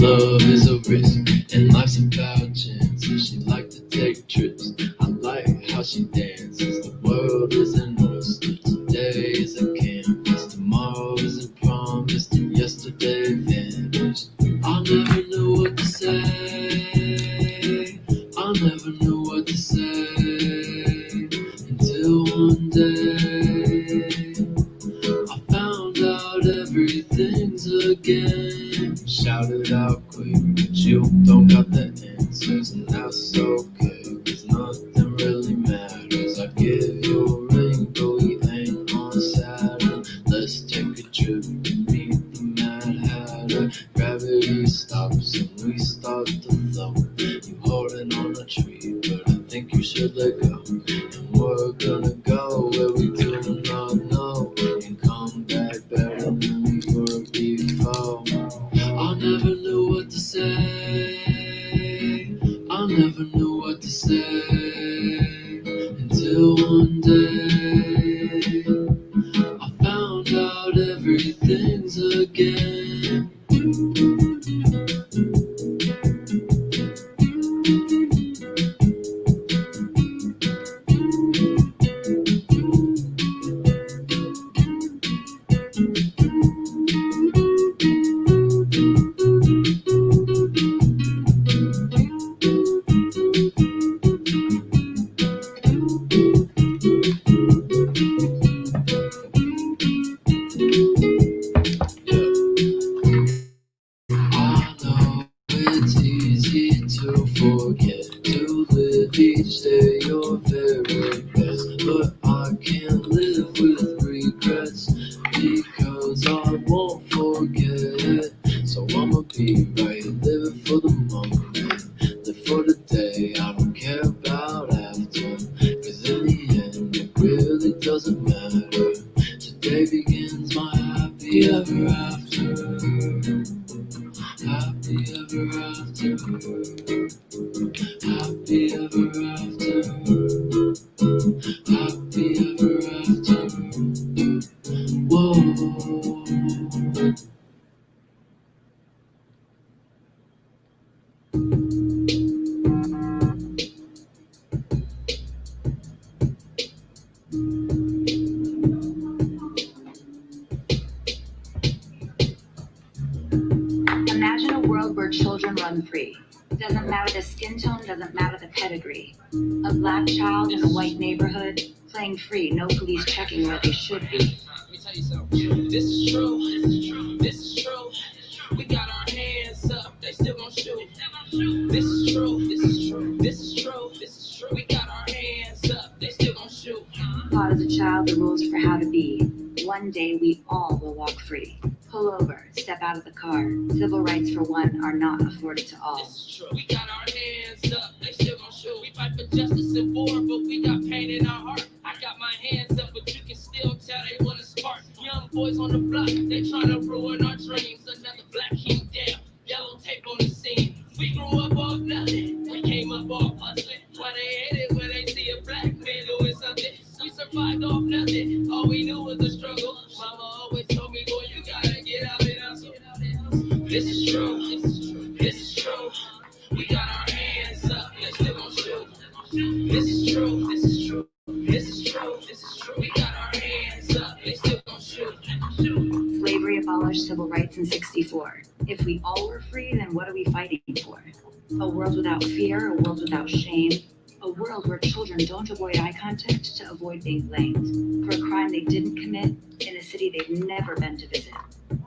love is a risk, and life's about chances. She like to take trips. I like how she dances. The world is an oyster. Today is a canvas. Tomorrow isn't promised, and yesterday vanished. I never knew what to say. I never knew what to say until one day I found out everything's a game. Shout it out quick, but you don't got the answers, and that's okay, 'cause nothing really matters. I give you a ring, but we ain't on Saturn. Let's take a trip and meet the Mad Hatter. Gravity stops and we start to float. You holding on a tree, but I think you should let go. And we're gonna go where we do not know, and come back better than we were before. I never knew what to say. I never knew what to say until one day I found out everything's a game. I know it's easy to forget to live each day your very best, but I can't live with regrets because I won't forget. So I'ma be right, living for the moment, live for the day. I don't care about after, 'cause in the end it really doesn't matter. Today begins my happy ever after. Happy ever after. Happy ever after. Happy ever after. Whoa. Imagine a world where children run free. Doesn't matter the skin tone, doesn't matter the pedigree. A black child in a white neighborhood, playing free, no police checking where they should be. Let me tell you something. This is true. This is true. We got our hands up. They still gon' shoot. This is true. This is true. This is true. This is true. We got our hands up. They still gon' shoot. Taught as a child the rules for how to be. One day we all will walk free. Pull over, step out of the car. Civil rights for one are not afforded to all. This is true. We got our hands up. They still gon' shoot. We fight for justice and war, but we got pain in our heart. I got my hands up, but you can still tell they wanna spark. Young boys on the block, they tryna ruin our dreams. Another black king down, yellow tape on the scene. We grew up off nothing, we came up off hustling. Why they hate it when they see a black man doing something? We survived off nothing, all we knew was the struggle. Mama always told me, boy, you gotta get out and hustle. This is true, this is true, this is true. We got our hands up, they still gon' shoot. This is true, this is true, this is true, this is true. We got our hands up, they still gon' shoot. Slavery abolished civil rights in '64. If we all were free, then what are we fighting for? A world without fear, a world without shame, a world where children don't avoid eye contact to avoid being blamed for a crime they didn't commit in a city they've never been to visit.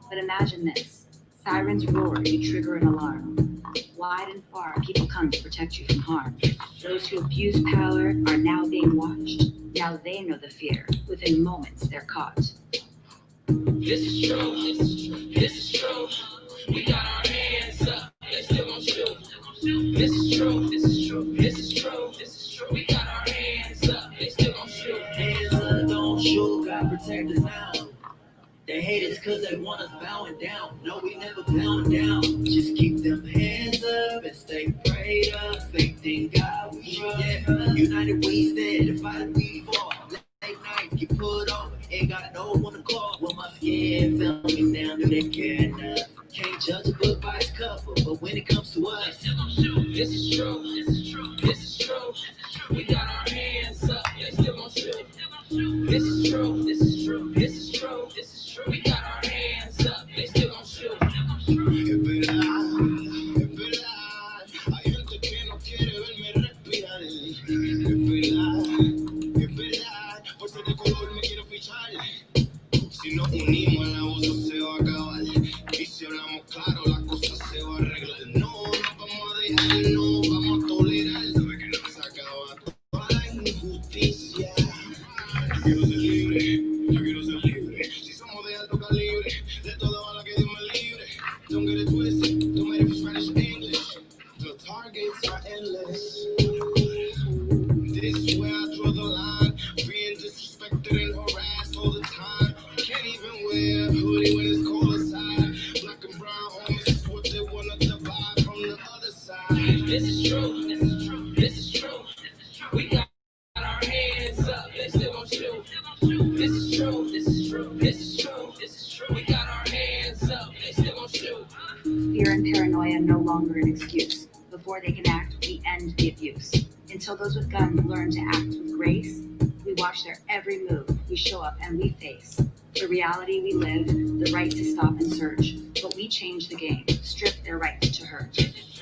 But imagine this. Sirens roar, you trigger an alarm. Wide and far, people come to protect you from harm. Those who abuse power are now being watched. Now they know the fear. Within moments, they're caught. This is true, this is true, this is true. We got our hands up, they still gon' shoot. This is true, this is true, this is true, this is true. We got our hands up, they still gon' shoot. Hands up, don't shoot, God protect us now. They hate us cause they want us bowing down. No, we never bowing down. Just keep them hands up and stay prayed up. Faith in God we trust. Yeah. United we stand, divided we fall. Late nights get put over, ain't got no one to call. When my skin fell me down, do they care enough? Can't judge a book look by his cover, but when it comes to us, This is true. This is true. This is true. We got our hands up. They still gon' shoot. This is true. This is true. This is true. This is true. We got our hands up. They still gon' shoot. Es verdad, hay gente que no quiere verme respirar. Es verdad, por ser de color me quiero fichar. Si nos unimos el abuso se va a acabar. Y si hablamos claro la cosa se va a arreglar. No nos vamos a dejar, no vamos a tolerar. Sabe que no se acaba toda la injusticia. Yo quiero ser libre, yo quiero ser libre. Si somos de alto calibre, de toda bala que Dios me libre. Don't get it twisted, don't matter if it's Spanish or English. The targets are endless. This is where I draw the line. Being disrespected and harassed all the time. Can't even wear a hoodie when it's cold outside. Black and brown homies is what they wanna divide from the other side. This is true. This is true. This is true. We got our hands up. They still gon' shoot. This is true. This is true. This is true. This is true. We got our hands up. They still gon' shoot. Fear and paranoia no longer an excuse. Before they can act, we end the abuse. Until those with guns learn to act with grace, we watch their every move, we show up and we face the reality we live, the right to stop and search. But we change the game, strip their right to hurt.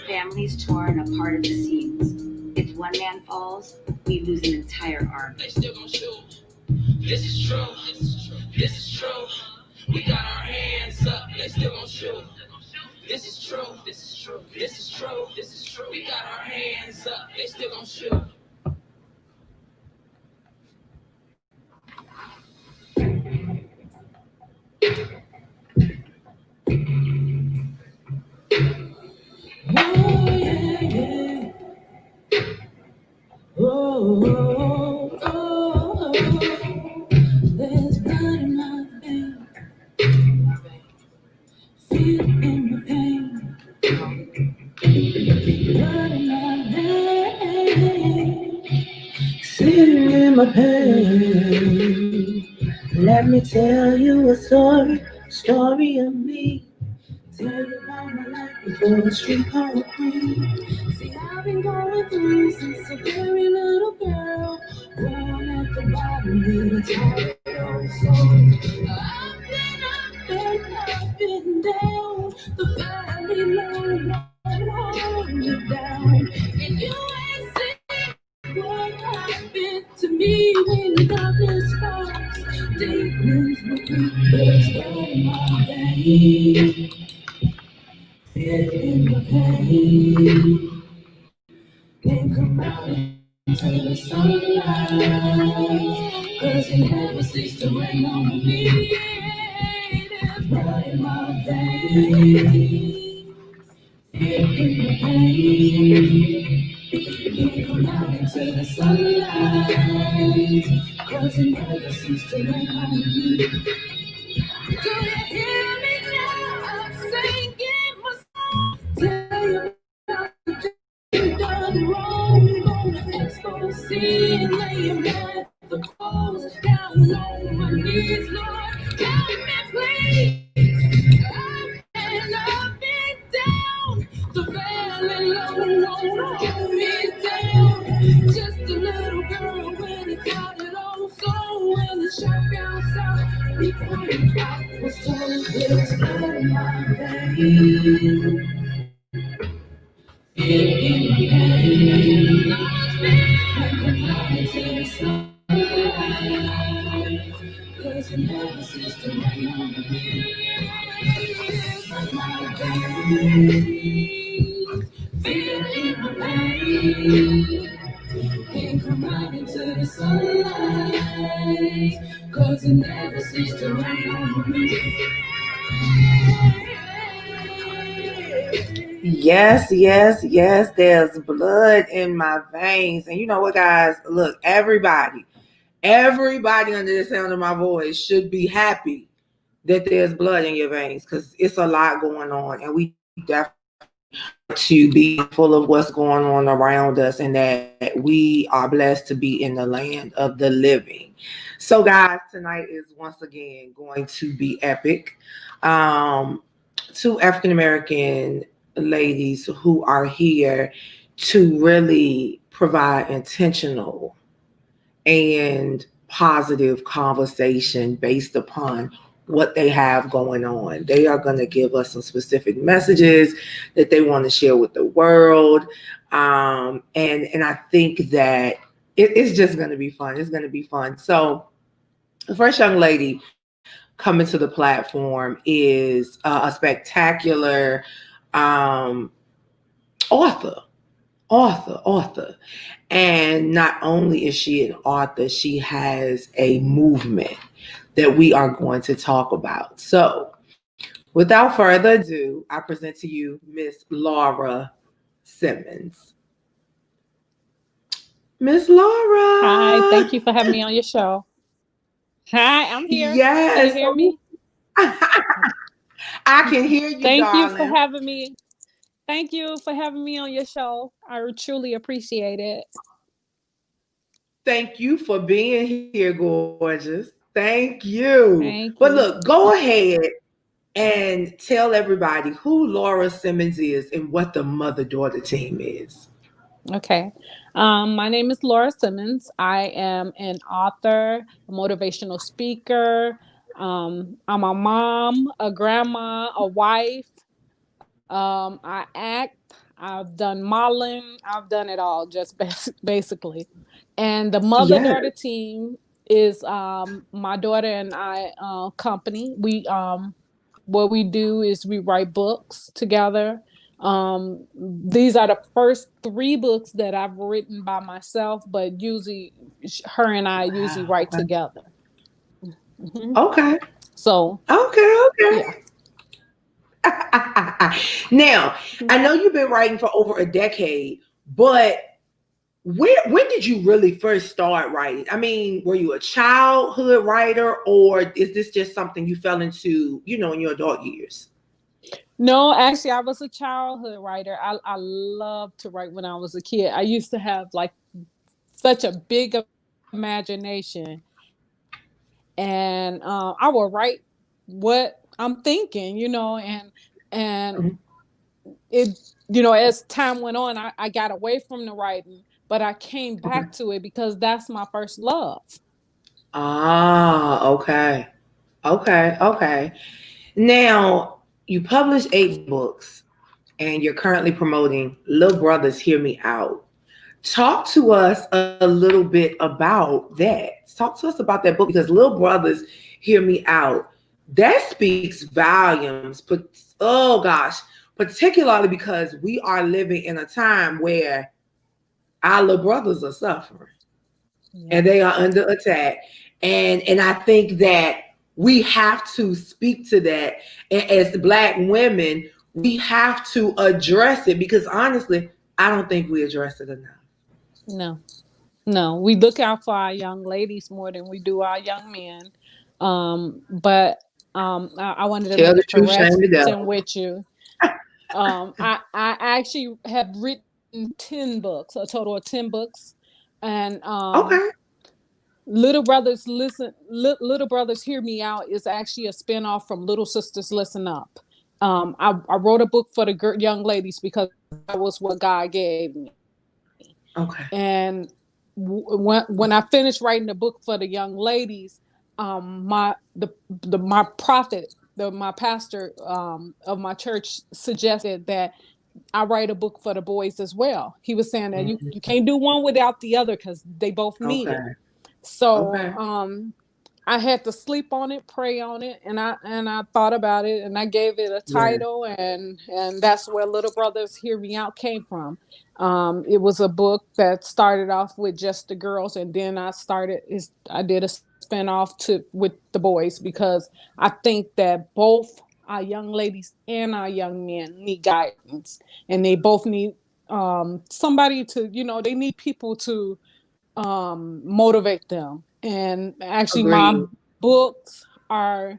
Families torn apart at the seams. If one man falls, we lose an entire army. They still gon' shoot. This is true. This is true. This is true. We got our hands up. They still gon' shoot. This is true. This is true. This is true. This is true. We got our hands up. They still gon' shoot. There's blood in my veins, feel in my pain. Blood in my veins, sitting in my pain. Let me tell you a story of me. Tell you about my life before the street called queen. See, I've been going through since a very little girl, born at the bottom with a tired soul. I've been down, the valley low, hold me down. And you ain't seen what happened to me when darkness falls. Demons will keep their blood in my veins. Feel in the pain, then come out into the sunlight, 'cause it never ceases to rain on me. There's blood in my veins. Feel in the pain, then come out into the sunlight, 'cause it never ceases to rain on me. Do you hear me now? I'm singing my song. Tell you about the thing done wrong. Gonna expose sin, laying at the cross, down on my knees, Lord. Help me, please. I've been down, the valley low, hold me down. Just a little girl when it's hot at all, so when the shot goes out, be quiet. I was told there's blood in my veins. In my pain, come out into the sunlight, 'cause it never ceases to rain on me. My veins, feel in my pain, and come out into the sunlight, 'cause it never ceases to rain on me. Yes, yes, yes, there's blood in my veins. And you know what, guys? Look, everybody under the sound of my voice should be happy that there's blood in your veins, because it's a lot going on, and we definitely to be full of what's going on around us, and that we are blessed to be in the land of the living. So, guys, tonight is once again going to be epic. two African American ladies who are here to really provide intentional and positive conversation based upon what they have going on. They are going to give us some specific messages that they want to share with the world. And I think that it's just going to be fun. It's going to be fun. So the first young lady coming to the platform is a spectacular um, author, author. And not only is she an author, she has a movement that we are going to talk about. So, without further ado, I present to you Miss Laura Simmons. Miss Laura. Hi, thank you for having me on your show. Hi, I'm here. Can you Yes. hear me? I can hear you, Thank you for darling. having me. Thank you for having me on your show. I truly appreciate it. Thank you for being here, gorgeous. Thank you. But Thank look, you. go ahead and tell everybody who Laura Simmons is and what the mother daughter team is. Okay. My name is Laura Simmons. I am an author, a motivational speaker. I'm a mom, a grandma, a wife. I act. I've done modeling. I've done it all, just basically. And the mother Yes. daughter team is my daughter and I company. What we do is we write books together. These are the first 3 books that I've written by myself, but usually her and I usually Wow. write together. Mm-hmm. Okay. So Okay. yeah. Now, I know you've been writing for over a decade, but when did you really first start writing? I mean, were you a childhood writer, or is this just something you fell into, in your adult years? No, actually, I was a childhood writer. I loved to write when I was a kid. I used to have like such a big imagination, and I would write what I'm thinking, and Mhm. it, as time went on, I got away from the writing, but I came Okay. back to it because that's my first love. Ah, okay. Okay. Now, you published 8 books and you're currently promoting Lil Brothers Hear Me Out. Talk to us a little bit about that. Talk to us about that book because Lil Brothers Hear Me Out. That speaks volumes, but oh gosh, particularly because we are living in a time where our little brothers are suffering Yeah. and they are under attack. And I think that we have to speak to that. And as Black women, we have to address it because honestly, I don't think we address it enough. No, no, we look out for our young ladies more than we do our young men. But I wanted to Tell make the a truth, shame the correction devil. with you. I actually have written 10 books, a total of 10 books, and Okay. Little Brothers Hear Me Out is actually a spinoff from Little Sisters Listen Up. I wrote a book for the young ladies because that was what God gave me. Okay. And when I finished writing the book for the young ladies, my prophet, my pastor of my church suggested that I write a book for the boys as well. He was saying that you can't do one without the other because they both need it. Okay. So Okay. I had to sleep on it, pray on it, and I thought about it, and I gave it a Yeah. title, and that's where Little Brothers Hear Me Out came from. It was a book that started off with just the girls, and then I did a spinoff with the boys because I think that both our young ladies and our young men need guidance, and they both need somebody to, they need people to motivate them. And actually my Agreed. books are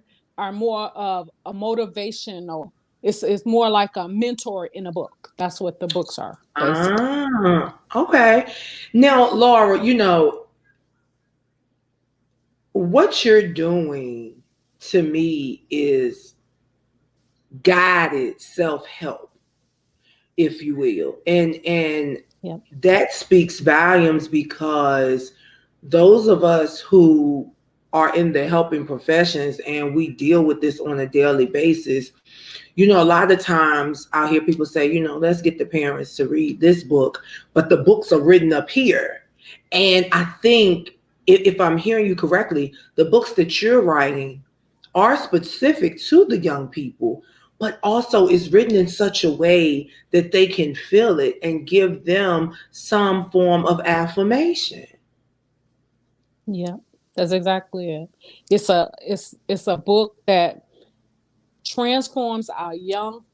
more of a motivational, it's more like a mentor in a book. That's what the books are basically. Okay. Now, Laura, what you're doing to me is guided self-help, if you will. And Yep. that speaks volumes, because those of us who are in the helping professions and we deal with this on a daily basis, a lot of times I'll hear people say, let's get the parents to read this book, but the books are written up here. And I think, if I'm hearing you correctly, the books that you're writing are specific to the young people, but also is written in such a way that they can feel it and give them some form of affirmation. Yeah, that's exactly it. It's a book that transforms our young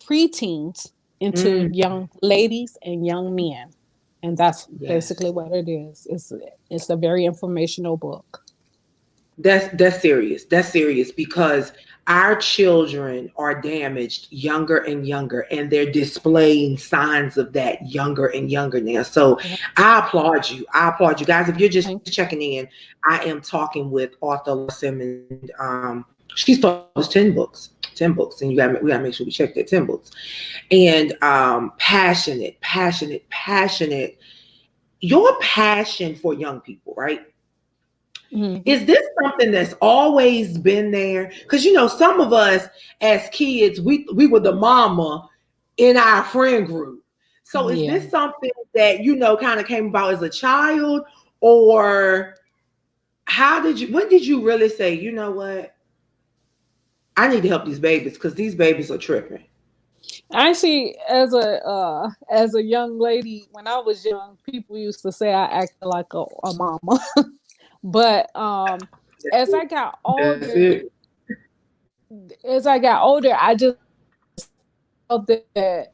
preteens into Mm, young ladies and young men. And that's basically yes. what it is. It's a very informational book. That's serious. That's serious, because our children are damaged younger and younger, and they're displaying signs of that younger and younger now. So Yep. I applaud you. I applaud you guys. If you're just Thank checking in, I am talking with author Simmons, and she's published 10 books. 10 books, and we gotta make sure we check that 10 books. And passionate, passionate, passionate. Your passion for young people, right? you. Is this something that's always been there? Because some of us as kids, we were the mama in our friend group. So is Yeah. this something that kind of came about as a child, or when did you really say, what, I need to help these babies because these babies are tripping? Actually, as a young lady, when I was young, people used to say I acted like a mama. But That's as I it. got That's older, it. I just felt that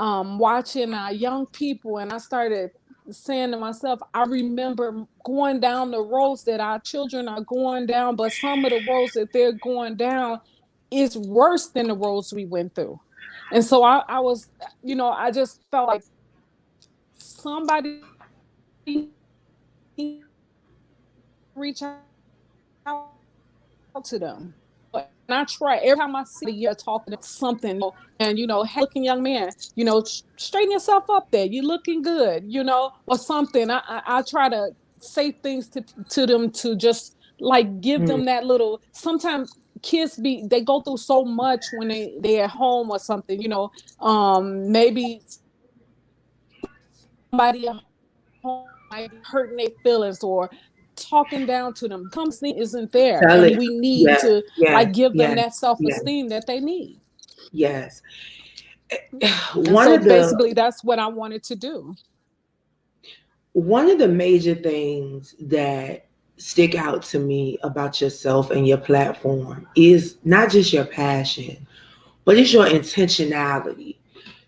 watching our young people, and I started saying to myself, I remember going down the roads that our children are going down, but some of the roads that they're going down is worse than the roads we went through. And so I was, I just felt like somebody reach out to them. And I try every time I see you talking something, and hey, looking young man, straighten yourself up there. You're looking good, or something. I try to say things to them to just like give Mm, them that little. Sometimes kids they go through so much when they at home or something. Maybe somebody at home might be hurting their feelings or talking down to them. Isn't there, tell and it. we need Yes, to yes, like give them yes, that yes, self-esteem that they need. yes. And One so of the basically that's what I wanted to do. one of the major things that stick out to me about yourself and your platform is not just your passion, but it's your intentionality.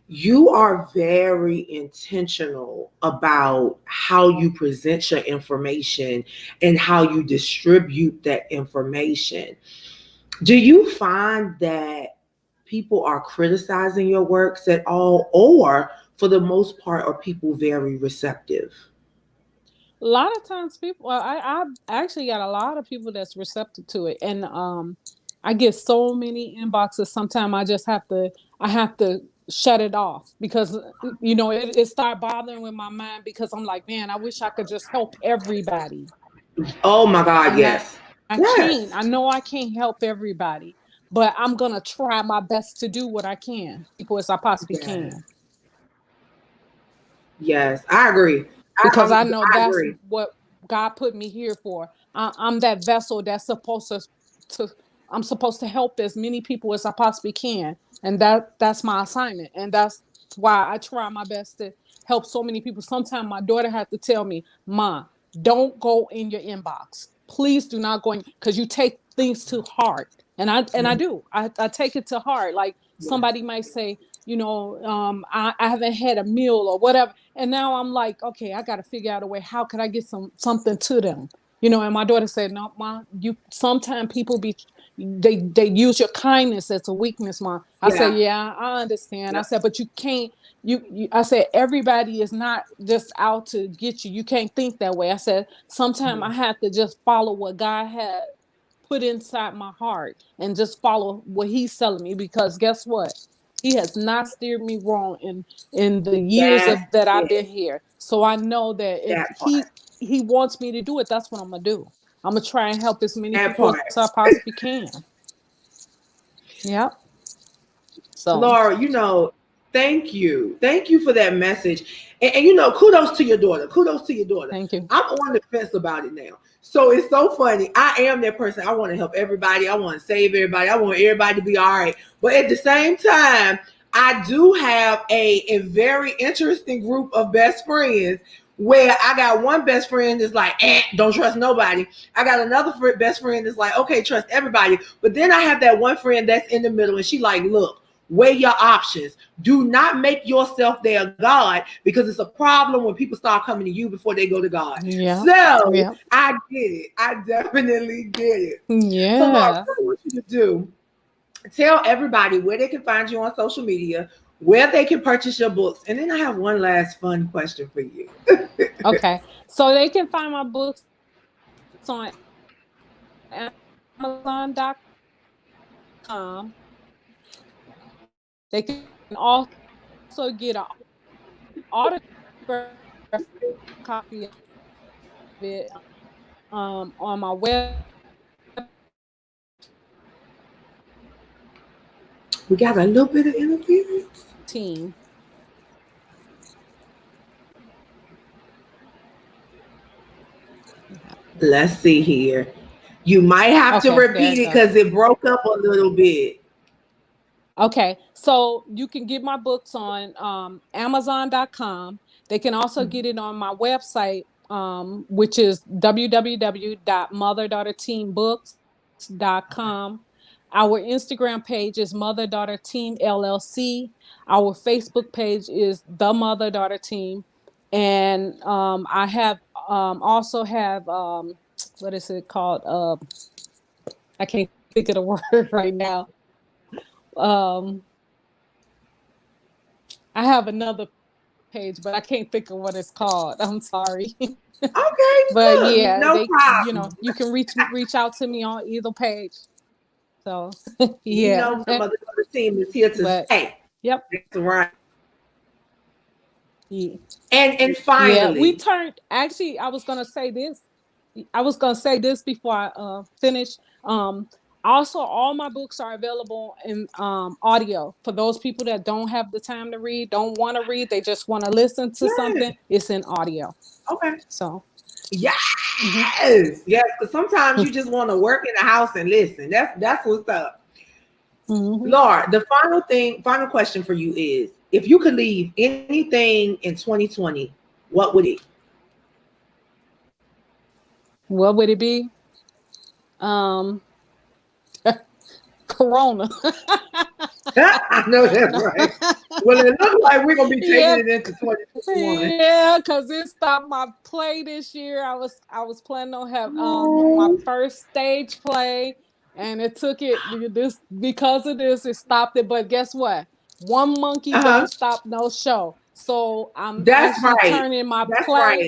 You are very intentional about how you present your information and how you distribute that information. Do you find that people are criticizing your works at all, or for the most part, are people very receptive? A lot of times people, well, I actually got a lot of people that's receptive to it. And I get so many inboxes sometimes I have to shut it off because it start bothering with my mind because I'm like, man, I wish I could just help everybody. Oh my God, And yes. I can't. Yes. I know I can't help everybody, but I'm gonna try my best to do what I can, people as I possibly Yes. can, Yes. I agree. because I know I that's agree. what God put me here for. I'm that vessel that's supposed to I'm supposed to help as many people as I possibly can, and that's my assignment, and that's why I try my best to help so many people. Sometimes my daughter had to tell me, "Ma, don't go in your inbox. Please do not go in because you take things too hard." And I Mhm. do. I take it to heart. Like Yes. somebody might say, I haven't had a meal or whatever, and now I'm like, okay, I got to figure out a way. How could I get something to them? And my daughter said, "No, Mom, you sometimes people they use your kindness as a weakness, Mom." I said, Yeah. "Yeah, I understand." I Yep. said, "But you can't. I said everybody is not just out to get you. You can't think that way." I said, "Sometimes I Mhm. have to just follow what God had." put inside my heart and just follow what he's telling me, because guess what? He has not steered me wrong in the years That's of that I've been it. here. So I know that if That part. he wants me to do it, that's what I'm gonna do. I'm gonna try and help as many That people part. as I possibly can. Yep. So Laura, thank you. Thank you for that message. And kudos to your daughter. Kudos to your daughter. thank you. I'm on the fence about it now. So it's so funny. I am that person. I want to help everybody. I want to save everybody. I want everybody to be all right. But at the same time, I do have a very interesting group of best friends where I got one best friend that's like, don't trust nobody. I got another best friend that's like, okay, trust everybody. But then I have that one friend that's in the middle, and she like, look, weigh your options. Do not make yourself their God, because it's a problem when people start coming to you before they go to God. Yeah. So Yeah. I get it. I definitely get it. Yeah. So Laura, what I want you to do, tell everybody where they can find you on social media, where they can purchase your books. And then I have one last fun question for you. Okay. So they can find my books on Amazon.com. They can also get an autographed copy of it on my web. We got a little bit of interference. Team. Let's see here. You might have to repeat it because it broke up a little bit. Okay, so you can get my books on Amazon.com. They can also get it on my website, which is www.motherdaughterteambooks.com. Our Instagram page is Mother Daughter Team LLC. Our Facebook page is The Mother Daughter Team. And I have also have, what is it called? I can't think of the word right now. I have another page, but I can't think of what it's called. I'm sorry. Okay, but look, yeah, no problem. you can reach out to me on either page. So yeah, the Mother Daughter Team is here to stay. Yep, that's right. Yeah. And finally, yeah, we turned. Actually, I was gonna say this before I finish. Also, all my books are available in audio for those people that don't have the time to read, don't want to read, they just want to listen to something. It's in audio. Okay. So, yes, yes, because sometimes you just want to work in the house and listen. That's what's up. Laura, the final question for you is: if you could leave anything in 2020, what would it? What would it be? Corona. I know that's right. Well, it looks like we're gonna be taking it into 2021. Yeah, because it stopped my play this year. I was planning on having my first stage play, and it took it because of this. It stopped it. But guess what? One monkey don't stop no show. So I'm turning my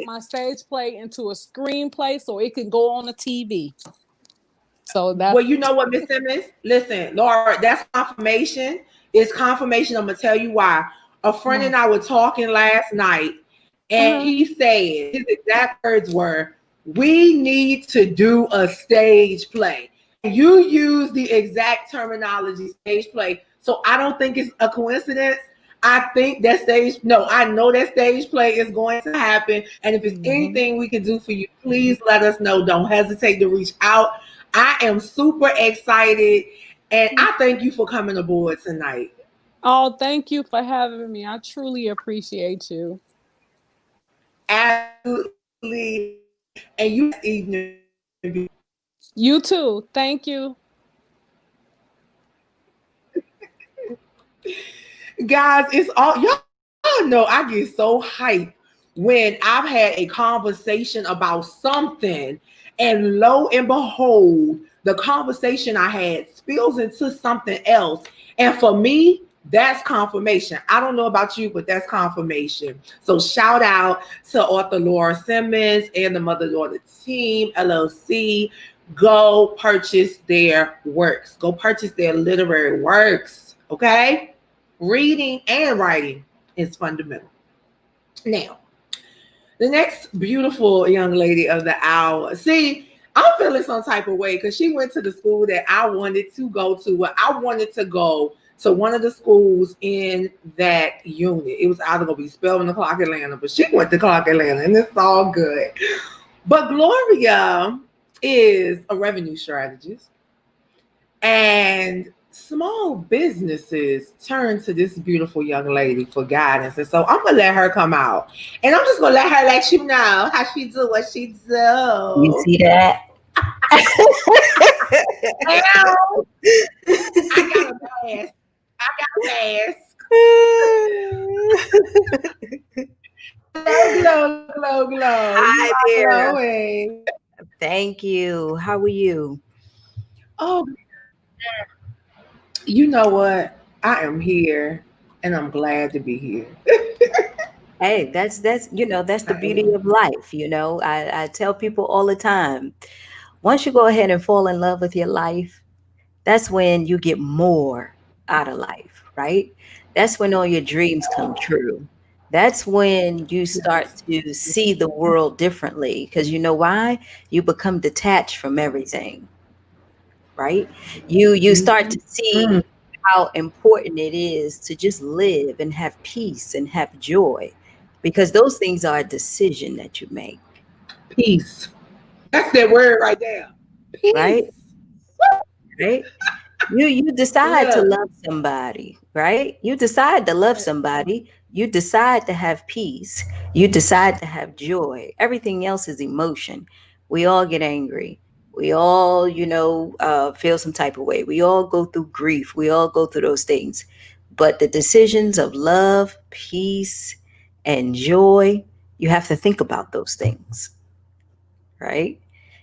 my stage play into a screenplay so it can go on the TV. So that's well, you know what, Miss Simmons? Listen, Laura, that's confirmation. It's confirmation. I'm gonna tell you why. A friend and I were talking last night, and he said his exact words were, "We need to do a stage play." You use the exact terminology, stage play. So I don't think it's a coincidence. I think that I know that stage play is going to happen. And if it's anything we can do for you, please let us know. Don't hesitate to reach out. I am super excited, and I thank you for coming aboard tonight. Oh, thank you for having me. I truly appreciate you. Absolutely. And you evening. You too. Thank you. Guys, it's all y'all know I get so hyped when I've had a conversation about something, and lo and behold, the conversation I had spills into something else. And for me, that's confirmation. I don't know about you, but that's confirmation. So shout out to author Laura Simmons and the Mother Daughter Team LLC. Go purchase their works. Go purchase their literary works. Okay? Reading and writing is fundamental. Now, the next beautiful young lady of the hour. See, I'm feeling some type of way because she went to the school that I wanted to go to. Well, I wanted to go to one of the schools in that unit. It was either going to be Spelman or Clark Atlanta, but she went to Clark Atlanta, and it's all good. But Gloria is a revenue strategist, and small businesses turn to this beautiful young lady for guidance. And so I'm gonna let her come out, and I'm just gonna let her let you know how she do what she do. You see that? I got a mask. I got a mask. Glow. Hi You are there. glowing. Thank you. How are you? Oh, you know what? I am here, and I'm glad to be here. Hey, that's that's the I beauty am. of life. I tell people all the time, once you go ahead and fall in love with your life, that's when you get more out of life, right? That's when all your dreams come true. That's when you start Yes. to see the world differently. Because you know why? You become detached from everything, right? You start to Mhm. see how important it is to just live and have peace and have joy, because those things are a decision that you make, Peace. That's that word right there. right? Peace. Right? You decide to Look. love somebody, right? You decide to love somebody. You decide to have peace. You decide to have joy. Everything else is emotion. We all get angry. We all, feel some type of way. We all go through grief. We all go through those things. But the decisions of love, peace, and joy, you have to think about those things, right?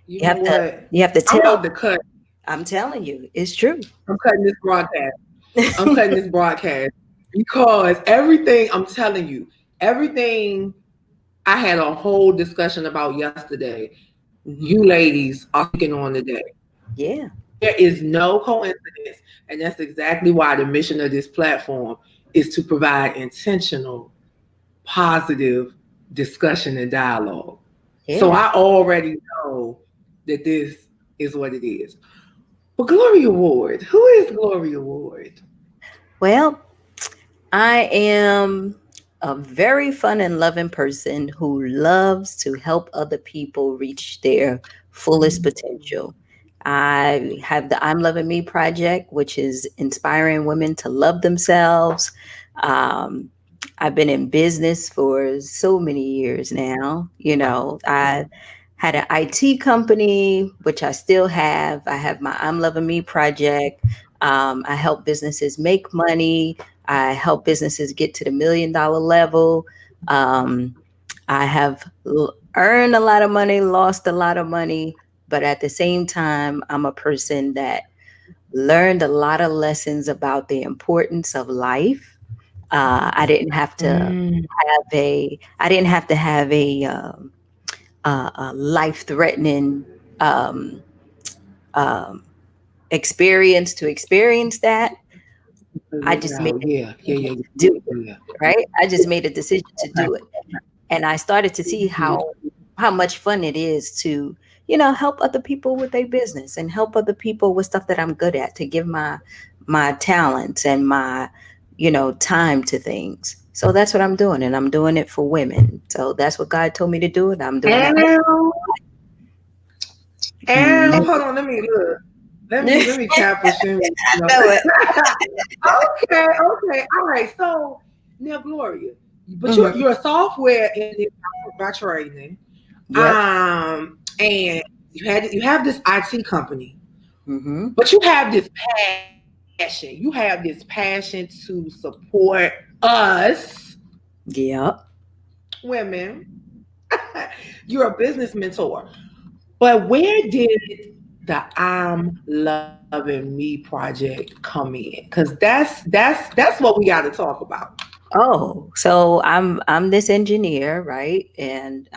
You You know have to what? you have to I'm tell. about to cut. I'm telling you, it's true. I'm cutting this broadcast. I'm cutting this broadcast because everything I'm telling you, everything I had a whole discussion about yesterday, Mhm. you ladies are speaking on today. Yeah. There is no coincidence, and that's exactly why the mission of this platform is to provide intentional, positive discussion and dialogue. So Yeah. I already know that this is what it is. But Gloria Ward, who is Gloria Ward? Well, I am a very fun and loving person who loves to help other people reach their fullest potential. I have the I'm Loving Me project, which is inspiring women to love themselves. Um, I've been in business for so many years now. I had an IT company, which I still have. I have my I'm Loving Me project. I help businesses make money. I help businesses get to the $1 million level. Um, I have earned a lot of money, lost a lot of money, but at the same time, I'm a person that learned a lot of lessons about the importance of life. I didn't have to Mm, I didn't have to have a life-threatening um, um, experience to experience that. I just made wow, a yeah, yeah, decision yeah, to do it, yeah, right? I just made a decision to yeah. do it. And I started to see Okay. how much fun it is to, help other people with their business and help other people with stuff that I'm good at, to give my talents and my, time to things. So that's what I'm doing, and I'm doing it for women. So that's what God told me to do, and I'm doing it. And Mhm. hold on, let me look. Let me cap a shimmy. I know it. Okay. All right. So now, Gloria, but you're Mhm. you're a software engineer by training. Yep. And you have this IT company, Hmm. but you have this passion. You have this passion to support us Yep. women. You're a business mentor. But where did the I'm Loving Me project come in? Because that's what we got to talk about. Oh, so I'm this engineer, right? And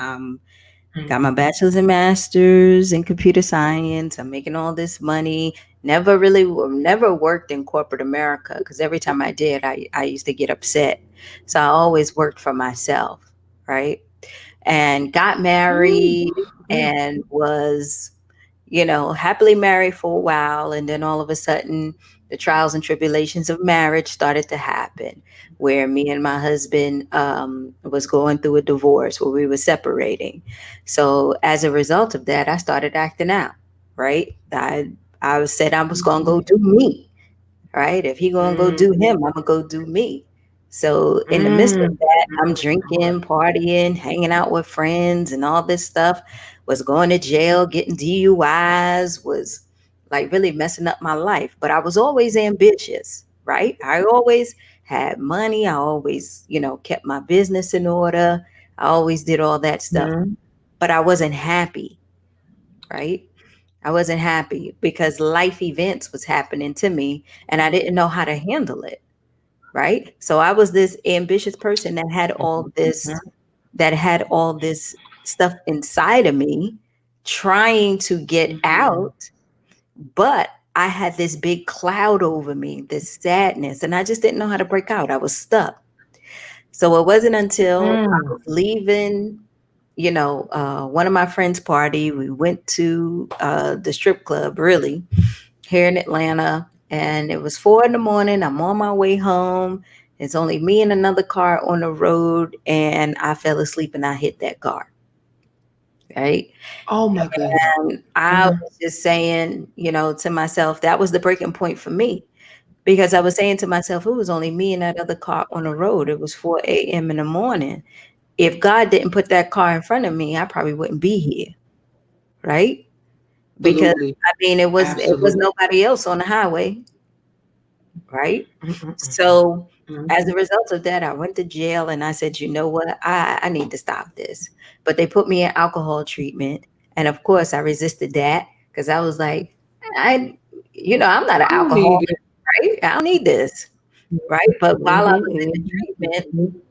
Got my bachelor's and master's in computer science. I'm making all this money. Never worked in corporate America because every time I did, I used to get upset. So I always worked for myself, right? And got married and was, happily married for a while. And then all of a sudden, the trials and tribulations of marriage started to happen, where me and my husband was going through a divorce, where we were separating. So as a result of that, I started acting out, right? I said I was going to go do me, right? If he gonna go do him, I'm gonna go do me. So in the midst of that, I'm drinking, partying, hanging out with friends, and all this stuff. Was going to jail, getting DUIs, was like really messing up my life. But I was always ambitious, right? I always had money. I always, kept my business in order. I always did all that stuff, but I wasn't happy, right? I wasn't happy because life events was happening to me and I didn't know how to handle it. Right. So I was this ambitious person that had all this stuff inside of me trying to get out. But I had this big cloud over me, this sadness, and I just didn't know how to break out. I was stuck. So it wasn't until I was leaving one of my friends' party. We went to the strip club, really, here in Atlanta, and it was 4 a.m. I'm on my way home. It's only me and another car on the road, and I fell asleep and I hit that car. Right? Oh my goodness. And I was just saying, to myself, that was the breaking point for me. Because I was saying to myself, it was only me and that other car on the road. It was 4 a.m. in the morning. If God didn't put that car in front of me, I probably wouldn't be here, right? Because it was nobody else on the highway, right? So as a result of that, I went to jail and I said, you know what, I need to stop this. But they put me in alcohol treatment, and of course, I resisted that because I was like, I'm not an alcoholic, right? I don't need this, right? But while I was in the treatment,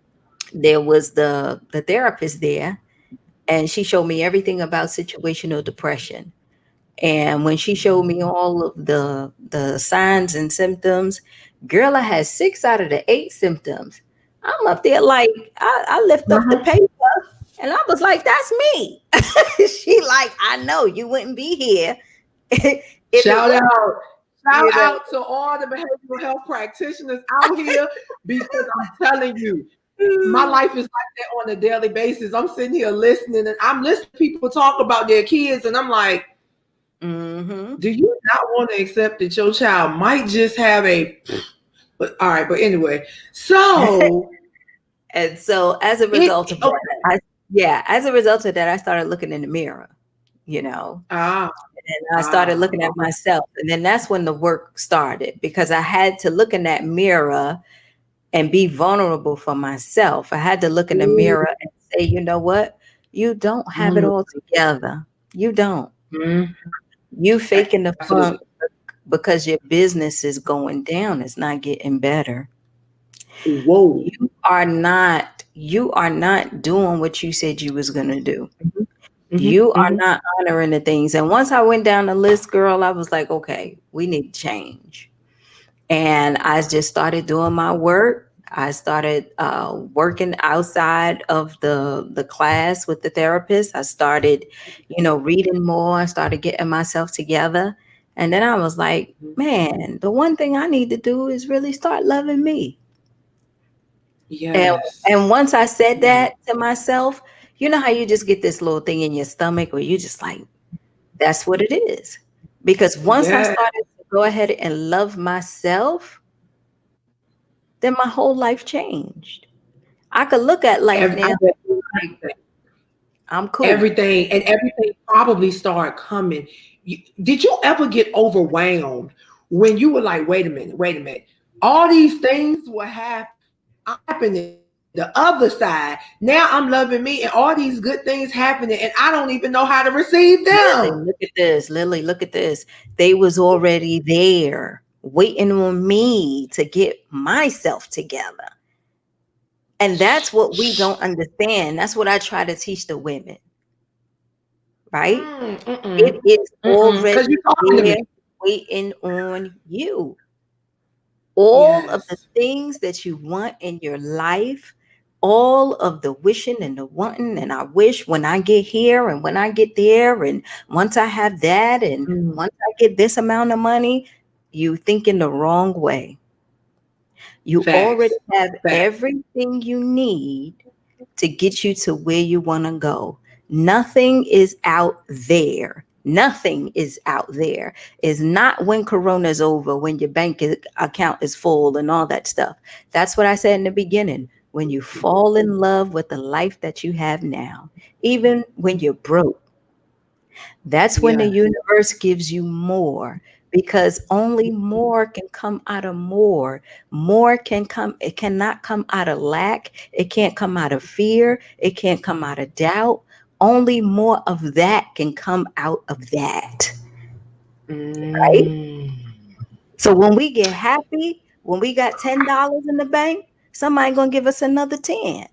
there was the therapist there, and she showed me everything about situational depression. And when she showed me all of the signs and symptoms, girl, I had 6 out of the 8 symptoms. I'm up there like I lift up the paper and I was like, that's me. She like, I know you wouldn't be here. Shout out to all the behavioral health practitioners out here, because I'm telling you, my life is like that on a daily basis. I'm sitting here listening, and I'm listening to people talk about their kids, and I'm like, do you not want to accept that your child might just have but all right, but anyway, so and so as a result of that, I started looking in the mirror, and I started looking at myself, and then that's when the work started, because I had to look in that mirror and be vulnerable for myself. I had to look in the mirror and say, you know what? You don't have it all together. You don't. You faking the funk because your business is going down. It's not getting better. Whoa. You are not doing what you said you was going to do. You are not honoring the things. And once I went down the list, girl, I was like, okay, we need to change. And I just started doing my work. I started working outside of the class with the therapist. I started, reading more. I started getting myself together. And then I was like, man, the one thing I need to do is really start loving me. Yes. And once I said that to myself, you know how you just get this little thing in your stomach where you just like, that's what it is. Because once I started to go ahead and love myself, then my whole life changed. I could look at life now. I'm cool. Everything probably started coming. Did you ever get overwhelmed when you were like, wait a minute. All these things were happening the other side. Now I'm loving me, and all these good things happening, and I don't even know how to receive them. Look at this, Lily. Look at this. They was already there waiting on me to get myself together. And that's what we don't understand. That's what I try to teach the women. right? It Mm-mm. is Because already you're talking to there me. waiting on you. All of the Yes. things that you want in your life, all of the wishing and the wanting, and I wish when I get here and when I get there, and once I have that, and Mm, once I get this amount of money, you thinking the wrong way. You already facts. have Facts. everything you need to get you to where you want to go. Nothing is out there. Nothing is out there. It's not when Corona's over, when your account is full and all that stuff. That's what I said in the beginning. When you fall in love with the life that you have now, even when you're broke, that's when the Yes. universe gives you more, because only more can come out of more. More can come, it cannot come out of lack. It can't come out of fear. It can't come out of doubt. Only more of that can come out of that, right? Mm. So when we get happy, when we got $10 in the bank, somebody gonna give us another 10,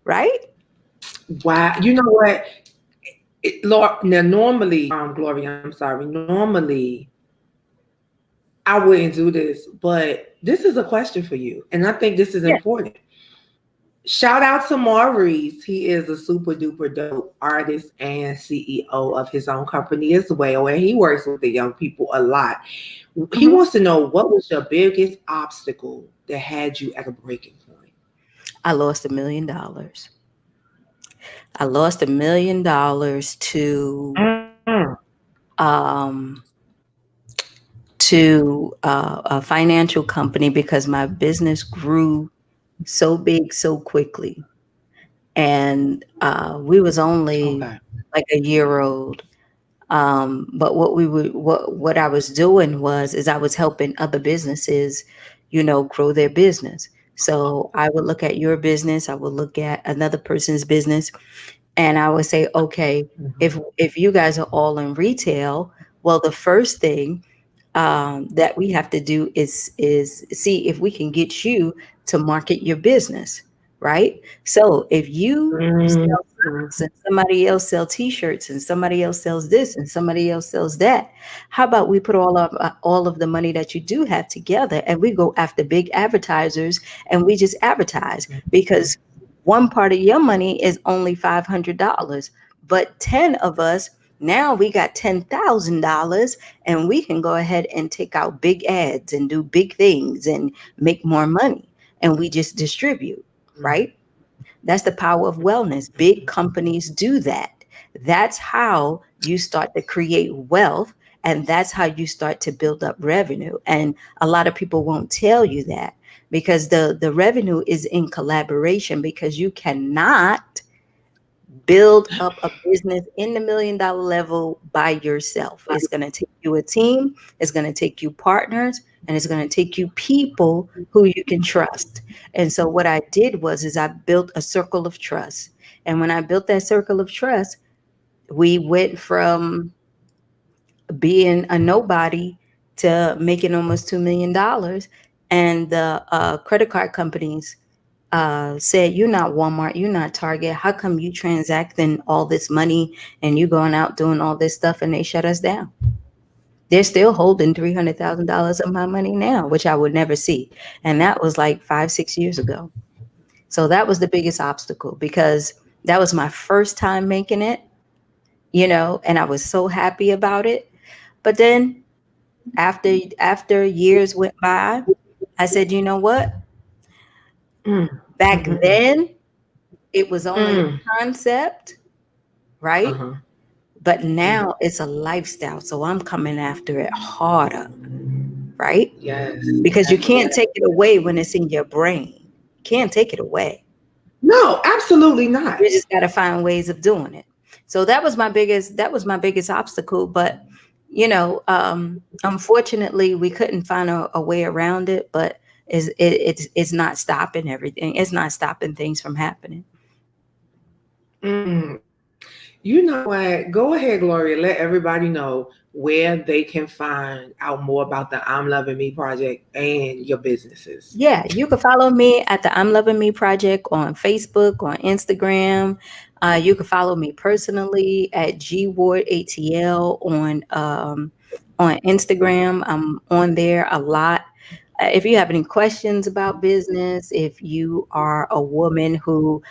right? Wow. You know what? Lord, now normally, Gloria, I'm sorry. Normally, I wouldn't do this, but this is a question for you, and I think this is Yeah. important. Shout out to Maurice. He is a super duper dope artist and CEO of his own company as well, and he works with the young people a lot. He Mhm. wants to know, what was your biggest obstacle that had you at a breaking point? I lost $1 million. I lost $1 million Mm. um, to a financial company because my business grew so big so quickly, and we was only Okay. like a year old. But what I was doing is I was helping other businesses, grow their business. So I would look at your business, I would look at another person's business, and I would say, okay, Mhm. if you guys are all in retail, well, the first thing that we have to do is see if we can get you to market your business, right? So if you Mhm. sell socks and somebody else sell t-shirts and somebody else sells this and somebody else sells that, how about we put all of the money that you do have together and we go after big advertisers and we just advertise, because one part of your money is only $500, but 10 of us, now we got $10,000, and we can go ahead and take out big ads and do big things and make more money, and we just distribute, right? That's the power of wellness. Big companies do that. That's how you start to create wealth, and that's how you start to build up revenue. And a lot of people won't tell you that, because the revenue is in collaboration, because you cannot build up a business in the $1 million level by yourself. It's going to take you a team, it's going to take you partners, and it's going to take you people who you can trust. And so what I did is I built a circle of trust. And when I built that circle of trust, we went from being a nobody to making almost $2 million. And the credit card companies said, "You're not Walmart, you're not Target. How come you transacting all this money and you going out doing all this stuff?" And they shut us down. They're still holding $300,000 of my money now, which I would never see. And that was like 5, 6 years ago. So that was the biggest obstacle, because that was my first time making it, and I was so happy about it. But then after years went by, I said, you know what? Mm. Back Mhm. then it was only Mm. a concept, right? Uh-huh. But Mm. now it's a lifestyle. So I'm coming after it harder, right? Yes. Because you Yes. can't Yes. take it away when it's in your brain. You can't take it away. No, absolutely not. You just got to find ways of doing it. So that was my biggest obstacle. But unfortunately, we couldn't find a way around it. But it's not stopping everything. It's not stopping things from happening. Mm. You know what? Go ahead, Gloria. Let everybody know where they can find out more about the I'm Loving Me project and your businesses. Yeah, you can follow me at the I'm Loving Me Project on Facebook, on Instagram. You can follow me personally at gwardATL on Instagram. I'm on there a lot. If you have any questions about business, if you are a woman who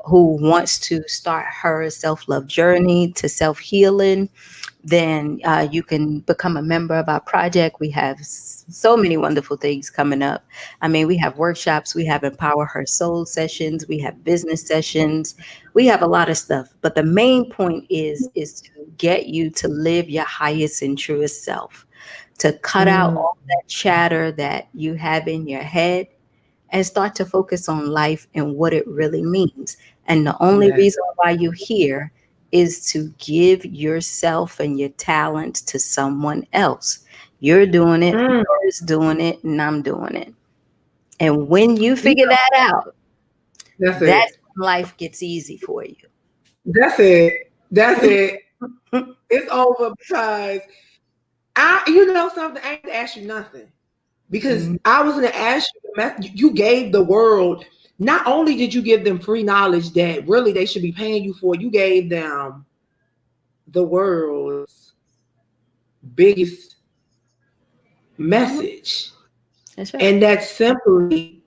wants to start her self-love journey to self-healing, then you can become a member of our project. We have so many wonderful things coming up. I mean, we have workshops, we have Empower Her Soul sessions, we have business sessions, we have a lot of stuff. But the main point is to get you to live your highest and truest self, to cut out all that chatter that you have in your head and start to focus on life and what it really means. And the only reason why you're here is to give yourself and your talents to someone else. You're doing it, Laura's doing it, and I'm doing it. And when you figure that out, that's when life gets easy for you. That's it. That's it. It's over because you know something, I ain't to ask you nothing. Because I was going to ask you, you gave the world, not only did you give them free knowledge that really they should be paying you for, you gave them the world's biggest message. That's right. And that's simply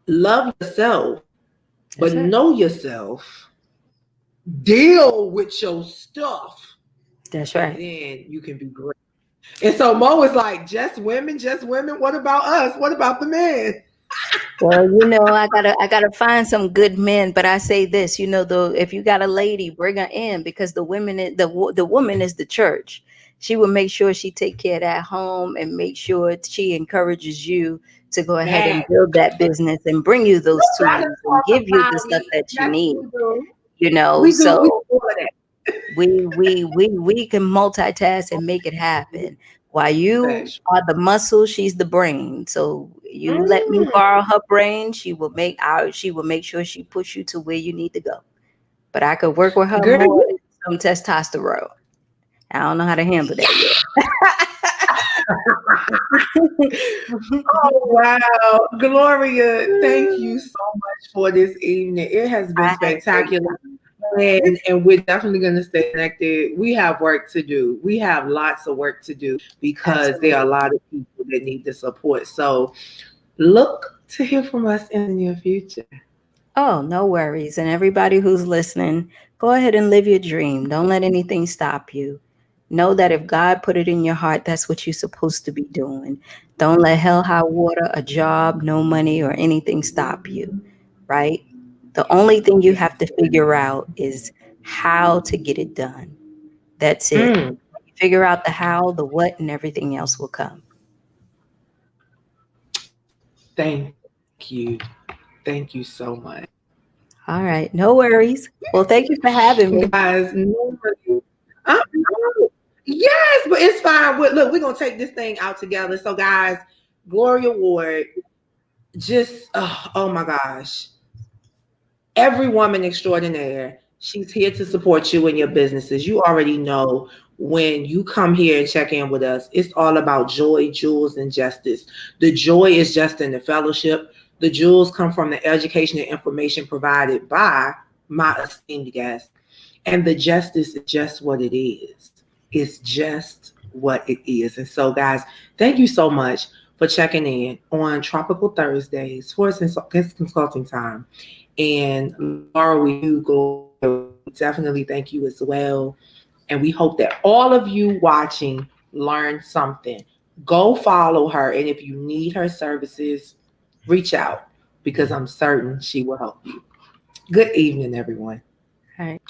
love yourself, but know yourself, deal with your stuff. That's right. Then you can be great. And so Mo is like, just women. What about us? What about the men? Well, you know, I gotta find some good men. But I say this, you know, though, if you got a lady, bring her in, because the woman is the woman is the church. She will make sure she take care of that home and make sure she encourages you to go ahead and build that business and bring you those tools and give you the stuff that you need. You know, so we can multitask and make it happen. While you are the muscle, she's the brain. So you let me borrow her brain, she will make sure she push you to where you need to go. But I could work with her more than some testosterone. I don't know how to handle that yet. Oh, wow. Gloria, thank you so much for this evening. It has been spectacular. And we're definitely going to stay connected. We have work to do. We have lots of work to do because there are a lot of people that need the support. So look to hear from us in the near future. Oh, no worries. And everybody who's listening, go ahead and live your dream. Don't let anything stop you. Know that if God put it in your heart, that's what you're supposed to be doing. Don't let hell, high water, a job, no money, or anything stop you, right? The only thing you have to figure out is how to get it done. That's it. You figure out the how, the what, and everything else will come. Thank you. Thank you so much. All right. No worries. Well, thank you for having me. Guys, yes, but it's fine. Look, we're going to take this thing out together. So, guys, Gloria Ward, just, oh my gosh. Every woman extraordinaire. She's here to support you in your businesses. You already know when you come here and check in with us, it's all about joy, jewels, and justice. The joy is just in the fellowship. The jewels come from the education and information provided by my esteemed guests. And the justice is just what it is. It's just what it is. And so, guys, thank you so much for checking in on Tropical Thursdays for consulting time. And Laura, we definitely thank you as well. And we hope that all of you watching learned something. Go follow her. And if you need her services, reach out because I'm certain she will help you. Good evening, everyone. All right.